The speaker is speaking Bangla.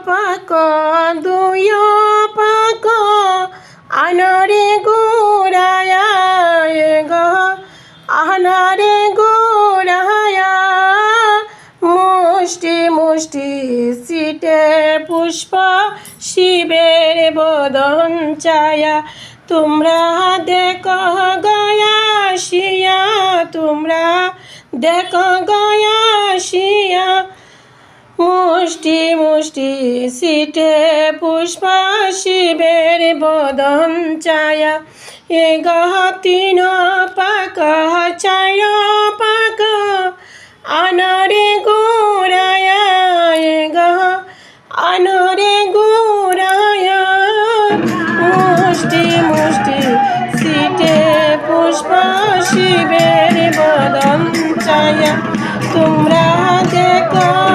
পাক দুয় পাক আনরে গোড়ায়া গো আনারে গোড়ায়া মুষ্টি মুষ্টি সিটে পুষ্প শিবের বদন ছায়া তোমরা দেখো গয়াসিয়া তোমরা দেখো গয়াসিয়া মুষ্টি মুষ্টি সিটে পুষ্প শিবের বদন ছায়া এ গহ তিন পাক চার পাক আনরে গোড়ায়া এ গহ আনরে গোড়ায়া মুষ্টি মুষ্টি সিটে পুষ্প শিবের বদন ছায়া তোমরা দেখো